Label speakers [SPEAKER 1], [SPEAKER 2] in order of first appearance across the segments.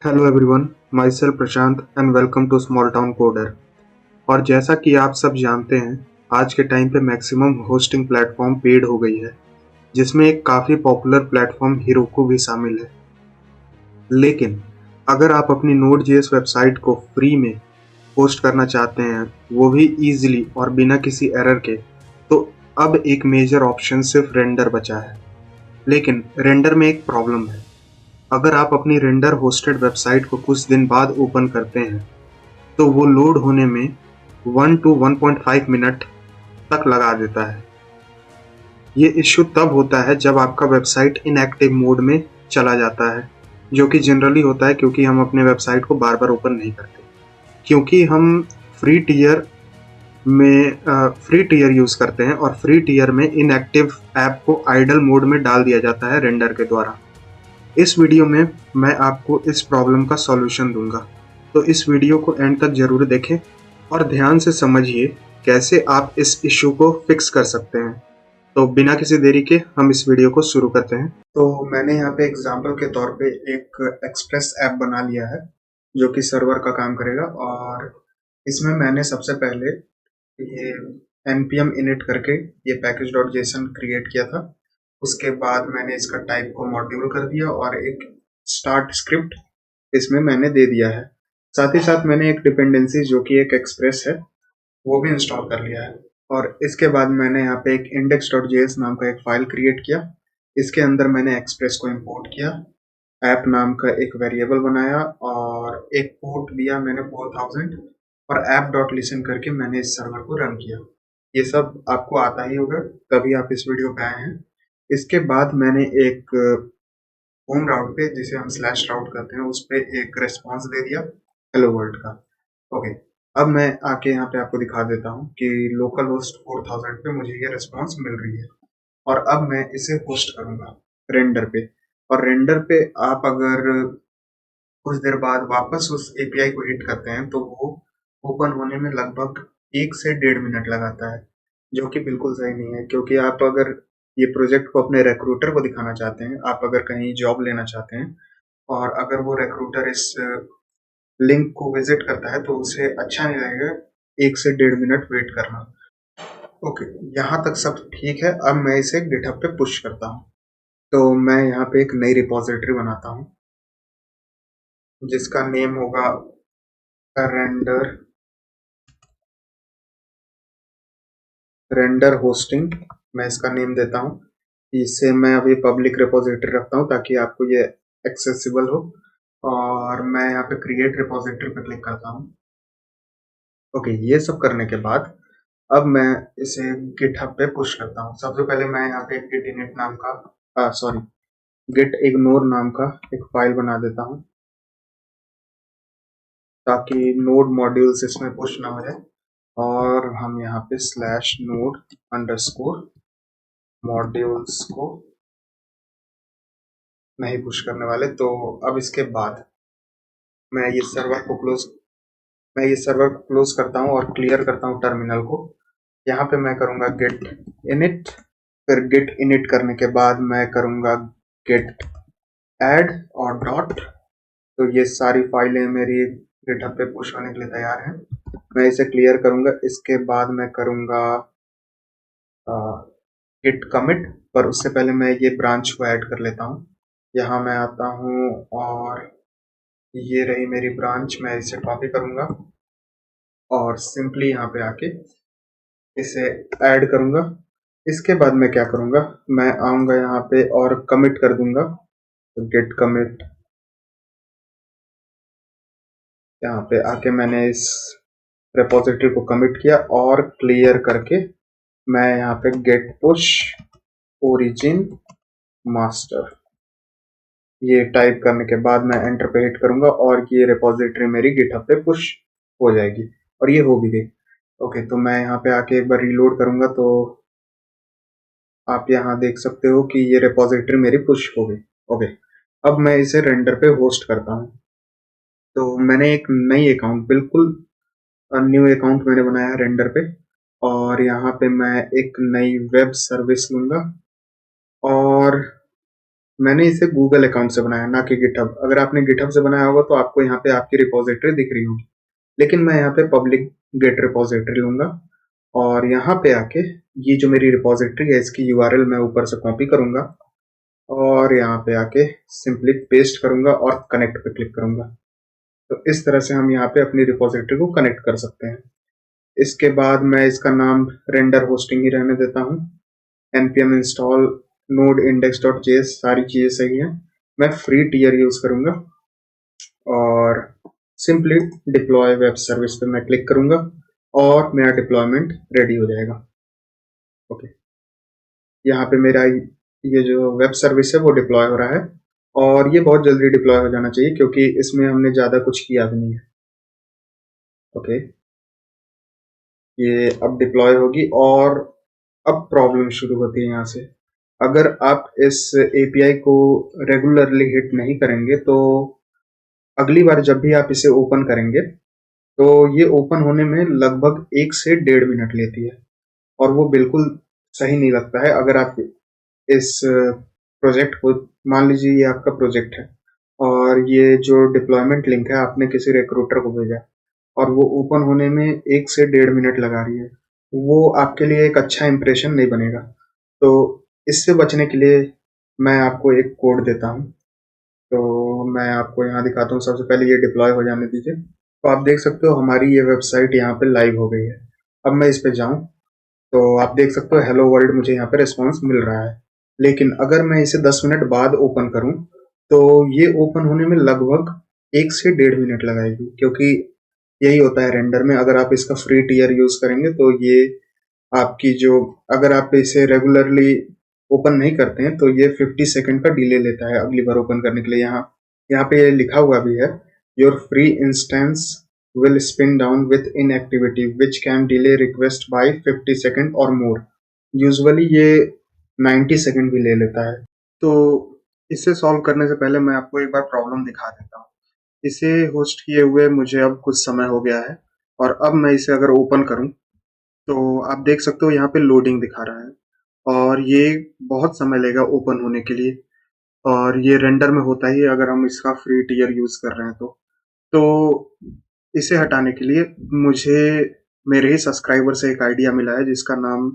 [SPEAKER 1] Hello everyone, myself Prashant and welcome to small town coder. और जैसा कि आप सब जानते हैं, आज के टाइम पे मैक्सिमम होस्टिंग प्लेटफॉर्म पेड हो गई है, जिसमें एक काफ़ी पॉपुलर प्लेटफॉर्म हेरोकू भी शामिल है। लेकिन अगर आप अपनी नोड जेएस वेबसाइट को फ्री में होस्ट करना चाहते हैं, वो भी इजीली और बिना किसी एरर के, तो अब एक मेजर ऑप्शन सिर्फ रेंडर बचा है। लेकिन रेंडर में एक प्रॉब्लम है। अगर आप अपनी रेंडर होस्टेड वेबसाइट को कुछ दिन बाद ओपन करते हैं, तो वो लोड होने में 1 टू 1.5 मिनट तक लगा देता है। ये इश्यू तब होता है जब आपका वेबसाइट इनएक्टिव मोड में चला जाता है, जो कि जनरली होता है क्योंकि हम अपने वेबसाइट को बार बार ओपन नहीं करते, क्योंकि हम free tier free tier use करते हैं और फ्री टियर में इनएक्टिव ऐप को आइडल मोड में डाल दिया जाता है रेंडर के द्वारा। इस वीडियो में मैं आपको इस प्रॉब्लम का सॉल्यूशन दूंगा, तो इस वीडियो को एंड तक जरूर देखें और ध्यान से समझिए कैसे आप इस इश्यू को फिक्स कर सकते हैं। तो बिना किसी देरी के हम इस वीडियो को शुरू करते हैं। तो मैंने यहाँ पे एग्जाम्पल के तौर पे एक एक्सप्रेस ऐप बना लिया है, जो कि सर्वर का काम करेगा। और इसमें मैंने सबसे पहले ये npm init करके ये पैकेज डॉट जेसन क्रिएट किया था। उसके बाद मैंने इसका टाइप को मॉड्यूल कर दिया और एक स्टार्ट स्क्रिप्ट इसमें मैंने दे दिया है। साथ ही साथ मैंने एक डिपेंडेंसी जो कि एक एक्सप्रेस है, वो भी इंस्टॉल कर लिया है। और इसके बाद मैंने यहाँ पे एक index.js नाम का एक फाइल क्रिएट किया। इसके अंदर मैंने एक्सप्रेस को इंपोर्ट किया, ऐप नाम का एक वेरिएबल बनाया और एक पोर्ट दिया मैंने 4000, और ऐप डॉट लिसन करके मैंने इस सर्वर को रन किया। ये सब आपको आता ही होगा, तभी आप इस वीडियो पे आए हैं। इसके बाद मैंने एक होम राउट पे, जिसे हम स्लैश राउट करते हैं, उस पे एक रेस्पॉन्स दे दिया हेलो वर्ल्ड का। ओके, अब मैं आके यहाँ पे आपको दिखा देता हूँ कि लोकल होस्ट 4000 पे मुझे ये रेस्पॉन्स मिल रही है। और अब मैं इसे होस्ट करूंगा रेंडर पे। और रेंडर पे आप अगर कुछ देर बाद वापस उस एपीआई को हिट करते हैं, तो वो ओपन होने में लगभग 1 से 1.5 मिनट लगाता है, जो कि बिल्कुल सही नहीं है। क्योंकि आप अगर ये प्रोजेक्ट को अपने रिक्रूटर को दिखाना चाहते हैं, आप अगर कहीं जॉब लेना चाहते हैं, और अगर वो रिक्रूटर इस लिंक को विजिट करता है, तो उसे अच्छा नहीं लगेगा 1 से 1.5 मिनट वेट करना। ओके, यहाँ तक सब ठीक है। अब मैं इसे गिटहब पे पुश करता हूँ। तो मैं यहाँ पे एक नई रिपोजिटरी बनाता हूँ, जिसका नेम होगा रेंडर रेंडर होस्टिंग। मैं इसका नेम देता हूँ। इसे मैं अभी पब्लिक रिपोजिटरी रखता हूँ ताकि आपको ये एक्सेसिबल हो। और मैं यहाँ पे क्रिएट रिपोजिटरी पे क्लिक करता हूँ। ओके, ये सब करने के बाद अब मैं इसे गिटहब पे पुश करता हूँ। सबसे पहले मैं यहाँ पे गिट इनिट नाम का सॉरी गिट इग्नोर नाम का एक फाइल बना देता हूँ, ताकि नोड मॉड्यूल्स इसमें पुश ना हो जाए। और हम यहाँ पे स्लैश नोड अंडरस्कोर मॉड्यूल्स को नहीं पुश करने वाले। तो अब इसके बाद मैं ये सर्वर को क्लोज मैं ये सर्वर को क्लोज करता हूँ और क्लियर करता हूँ टर्मिनल को। यहाँ पे मैं करूँगा गेट इनिट। फिर गेट इनिट करने के बाद मैं करूँगा गेट ऐड और डॉट। तो ये सारी फाइलें मेरी गिटहब पे पुश होने के लिए तैयार हैं। मैं इसे क्लियर करूँगा। इसके बाद मैं करूँगा गिट कमिट, पर उससे पहले मैं ये ब्रांच को ऐड कर लेता हूँ। यहाँ मैं आता हूँ और ये रही मेरी ब्रांच। मैं इसे कॉपी करूँगा और सिंपली यहाँ पे आके इसे ऐड करूँगा। इसके बाद मैं क्या करूँगा, मैं आऊँगा यहाँ पे और कमिट कर दूंगा। तो गेट कमिट, यहाँ पे आके मैंने इस रिपोजिटरी को कमिट किया और क्लियर करके मैं यहाँ पे गेट पुश ओरिजिन मास्टर ये टाइप करने के बाद मैं एंटर पे हिट करूंगा और ये रिपोजिटरी मेरी गिटहब पे पुश हो जाएगी। और ये हो भी गई। ओके, तो मैं यहाँ पे आके एक बार रीलोड करूंगा, तो आप यहाँ देख सकते हो कि ये रिपोजिटरी मेरी पुश हो गई। ओके, अब मैं इसे रेंडर पे होस्ट करता हूँ। तो मैंने एक नई अकाउंट, बिल्कुल न्यू अकाउंट मैंने बनाया है रेंडर पे। और यहाँ पे मैं एक नई वेब सर्विस लूंगा और मैंने इसे गूगल अकाउंट से बनाया, ना कि गिटहब। अगर आपने गिटहब से बनाया होगा तो आपको यहाँ पे आपकी रिपोजिटरी दिख रही होगी, लेकिन मैं यहाँ पे पब्लिक गेट रिपोजिटरी लूंगा और यहाँ पे आके ये जो मेरी रिपोजिटरी है इसकी यूआरएल मैं ऊपर से कॉपी करूंगा और यहाँ पे आके सिंपली पेस्ट करूंगा और कनेक्ट पे क्लिक करूंगा। तो इस तरह से हम यहाँ पे अपनी रिपोजिटरी को कनेक्ट कर सकते हैं। इसके बाद मैं इसका नाम रेंडर होस्टिंग ही रहने देता हूँ। npm install node index dot JS सारी चीजें सही है। मैं फ्री टियर यूज करूंगा और सिंपली डिप्लॉय वेब सर्विस पे मैं क्लिक करूंगा और मेरा डिप्लॉयमेंट रेडी हो जाएगा। ओके, यहाँ पे मेरा ये जो वेब सर्विस है वो डिप्लॉय हो रहा है और ये बहुत जल्दी डिप्लॉय हो जाना चाहिए क्योंकि इसमें हमने ज़्यादा कुछ किया भी नहीं है। ओके, ये अब डिप्लॉय होगी और अब प्रॉब्लम शुरू होती है यहाँ से। अगर आप इस एपीआई को रेगुलरली हिट नहीं करेंगे तो अगली बार जब भी आप इसे ओपन करेंगे तो ये ओपन होने में लगभग 1 से 1.5 मिनट लेती है और वो बिल्कुल सही नहीं लगता है। अगर आप इस प्रोजेक्ट को, मान लीजिए ये आपका प्रोजेक्ट है और ये जो डिप्लॉयमेंट लिंक है आपने किसी रिक्रूटर को भेजा और वो ओपन होने में 1 से 1.5 मिनट लगा रही है, वो आपके लिए एक अच्छा इंप्रेशन नहीं बनेगा। तो इससे बचने के लिए मैं आपको एक कोड देता हूँ। तो मैं आपको यहाँ दिखाता हूँ। सबसे पहले ये डिप्लॉय हो जाने दीजिए। तो आप देख सकते हो हमारी ये वेबसाइट यहाँ पे लाइव हो गई है। अब मैं इस पे जाऊँ तो आप देख सकते हो हेलो वर्ल्ड मुझे यहाँ पे रिस्पॉन्स मिल रहा है। लेकिन अगर मैं इसे 10 मिनट बाद ओपन करूँ तो ये ओपन होने में लगभग 1 से 1.5 मिनट लगाएगी, क्योंकि यही होता है रेंडर में। अगर आप इसका फ्री टियर यूज करेंगे तो ये आपकी जो, अगर आप इसे रेगुलरली ओपन नहीं करते हैं तो ये 50 सेकेंड का डिले लेता है अगली बार ओपन करने के लिए। यहाँ यहाँ पे ये लिखा हुआ भी है, your free instance will spin down with inactivity which can delay request by 50 second और मोर। यूजुअली ये 90 सेकेंड भी ले लेता है। तो इसे सॉल्व करने से पहले मैं आपको एक बार प्रॉब्लम दिखा देता हूँ। इसे होस्ट किए हुए मुझे अब कुछ समय हो गया है और अब मैं इसे अगर ओपन करूँ तो आप देख सकते हो यहाँ पे लोडिंग दिखा रहा है और ये बहुत समय लेगा ओपन होने के लिए और ये रेंडर में होता ही है अगर हम इसका फ्री टियर यूज कर रहे हैं तो इसे हटाने के लिए मुझे मेरे ही सब्सक्राइबर से एक आइडिया मिला है जिसका नाम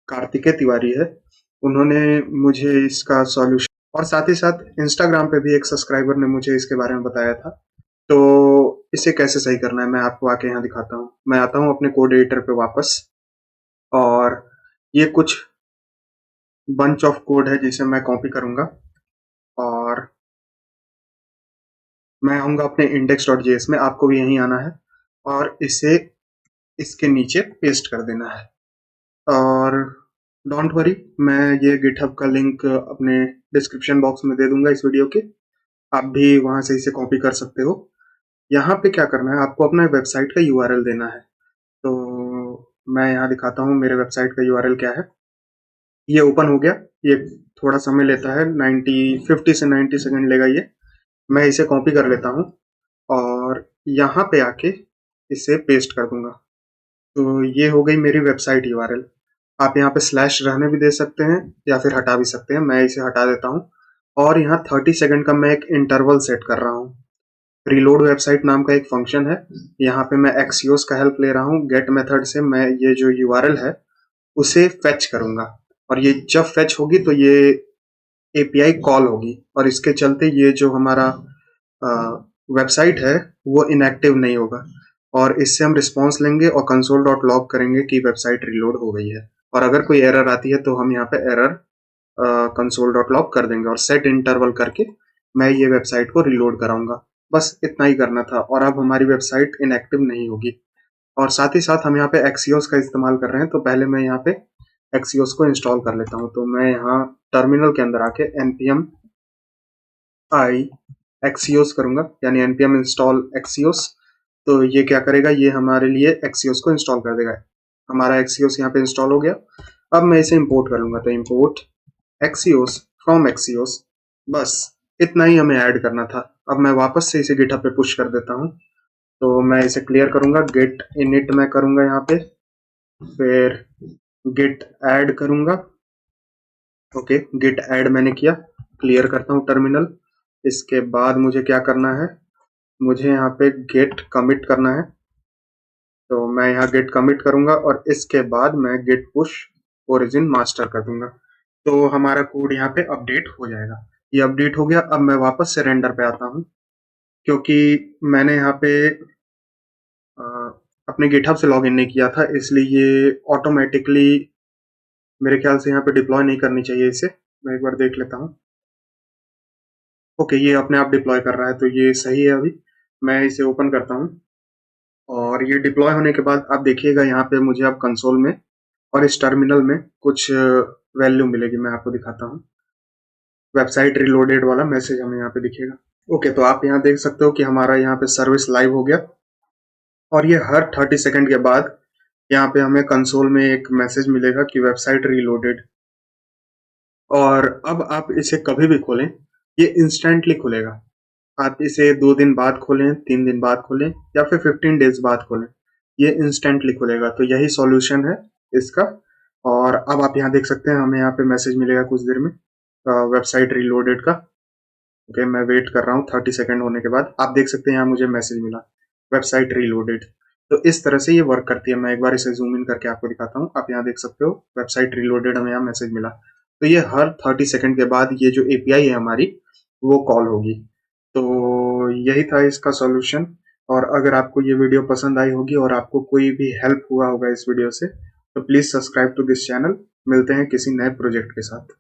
[SPEAKER 1] कार्तिकेय तिवारी है। उन्होंने मुझे इसका सॉल्यूशन, और साथ ही साथ इंस्टाग्राम पे भी एक सब्सक्राइबर ने मुझे इसके बारे में बताया था। तो इसे कैसे सही करना है मैं आपको आके यहाँ दिखाता हूँ। मैं आता हूँ अपने कोड एडिटर पे वापस और ये कुछ बंच ऑफ कोड है जिसे मैं कॉपी करूंगा और मैं आऊंगा अपने index.js में। आपको भी यहीं आना है और इसे इसके नीचे पेस्ट कर देना है। और डोंट वरी, मैं ये गिटहब का लिंक अपने डिस्क्रिप्शन बॉक्स में दे दूंगा इस वीडियो के। आप भी वहां से इसे कॉपी कर सकते हो। यहाँ पे क्या करना है, आपको अपना वेबसाइट का यूआरएल देना है। तो मैं यहाँ दिखाता हूँ मेरे वेबसाइट का यूआरएल क्या है। ये ओपन हो गया। ये थोड़ा समय लेता है, 50 से 90 सेकंड लेगा ये। मैं इसे कॉपी कर लेता हूँ और यहाँ पे आके इसे पेस्ट कर दूंगा। तो ये हो गई मेरी वेबसाइट यूआरएल। आप यहाँ पे स्लैश रहने भी दे सकते हैं या फिर हटा भी सकते हैं। मैं इसे हटा देता हूँ और यहाँ 30 सेकंड का मैं एक इंटरवल सेट कर रहा हूँ। रीलोड वेबसाइट नाम का एक फंक्शन है, यहाँ पे मैं एक्सियोस का हेल्प ले रहा हूँ। गेट मेथड से मैं ये जो यूआरएल है उसे फेच करूंगा और ये जब फेच होगी तो ये एपीआई कॉल होगी और इसके चलते ये जो हमारा वेबसाइट है वो इनएक्टिव नहीं होगा और इससे हम रिस्पॉन्स लेंगे और कंसोल डॉट लॉग करेंगे कि वेबसाइट रिलोड हो गई है। और अगर कोई एरर आती है तो हम यहाँ पे एरर कंसोल डॉट लॉग कर देंगे और सेट इंटरवल करके मैं ये वेबसाइट को रिलोड कराऊंगा। बस इतना ही करना था और अब हमारी वेबसाइट इनएक्टिव नहीं होगी। और साथ ही साथ हम यहाँ पे एक्सियोस का इस्तेमाल कर रहे हैं, तो पहले मैं यहाँ पे एक्सियोस को इंस्टॉल कर लेता हूँ। तो मैं यहाँ टर्मिनल के अंदर आके npm i एक्सियोस करूंगा, यानी npm इंस्टॉल एक्सियोस। तो ये क्या करेगा, ये हमारे लिए एक्सियोस को इंस्टॉल कर देगा। हमारा एक्सियोस यहाँ पे इंस्टॉल हो गया। अब मैं इसे इंपोर्ट कर लूंगा, तो इंपोर्ट एक्सियोस फ्रॉम एक्सियोस। बस इतना ही हमें ऐड करना था। अब मैं वापस से इसे गिटहब पे पुश कर देता हूँ। तो मैं इसे क्लियर करूंगा, गेट इनिट मैं करूंगा यहाँ पे, फिर गिट ऐड करूंगा। ओके, गिट ऐड मैंने किया। क्लियर करता हूँ टर्मिनल। इसके बाद मुझे क्या करना है, मुझे यहाँ पे गेट कमिट करना है। तो मैं यहाँ गेट कमिट करूंगा और इसके बाद मैं गेट पुश ओरिजिन मास्टर कर दूंगा। तो हमारा कोड यहाँ पे अपडेट हो जाएगा। ये अपडेट हो गया। अब मैं वापस से रेंडर पे आता हूँ, क्योंकि मैंने यहाँ पे अ, अपने गिटहब से लॉगिन नहीं किया था, इसलिए ये ऑटोमेटिकली मेरे ख्याल से यहाँ पे डिप्लॉय नहीं करनी चाहिए इसे। मैं एक बार देख लेता हूँ। ओके, ये अपने आप डिप्लॉय कर रहा है, तो ये सही है। अभी मैं इसे ओपन करता हूँ और ये डिप्लॉय होने के बाद आप देखिएगा यहाँ पे मुझे अब कंसोल में और इस टर्मिनल में कुछ वैल्यू मिलेगी। मैं आपको दिखाता हूँ। वेबसाइट रिलोडेड वाला मैसेज हमें यहाँ पे दिखेगा। ओके, तो आप यहाँ देख सकते हो कि हमारा यहाँ पे सर्विस लाइव हो गया और ये हर 30 सेकंड के बाद यहाँ पे हमें कंसोल में एक मैसेज मिलेगा कि वेबसाइट रीलोडेड। और अब आप इसे कभी भी खोलें, ये इंस्टेंटली खुलेगा। आप इसे 2 दिन बाद खोलें, 3 दिन बाद खोलें या फिर 15 डेज बाद खोलें, ये इंस्टेंटली खुलेगा। तो यही सॉल्यूशन है इसका। और अब आप यहाँ देख सकते हैं हमें यहाँ पे मैसेज मिलेगा कुछ देर में वेबसाइट रीलोडेड का। ओके, मैं वेट कर रहा हूँ 30 सेकंड होने के बाद। आप देख सकते हैं यहाँ मुझे मैसेज मिला वेबसाइट रीलोडेड। तो इस तरह से ये वर्क करती है। मैं एक बार इसे जूम इन करके आपको दिखाता हूँ। आप यहाँ देख सकते हो वेबसाइट रीलोडेड, हमें यहाँ मैसेज मिला। तो ये हर 30 सेकंड के बाद ये जो एपीआई है हमारी, वो कॉल होगी। तो यही था इसका सॉल्यूशन। और अगर आपको ये वीडियो पसंद आई होगी और आपको कोई भी हेल्प हुआ होगा इस वीडियो से, तो please subscribe to this channel. मिलते हैं किसी नए प्रोजेक्ट के साथ।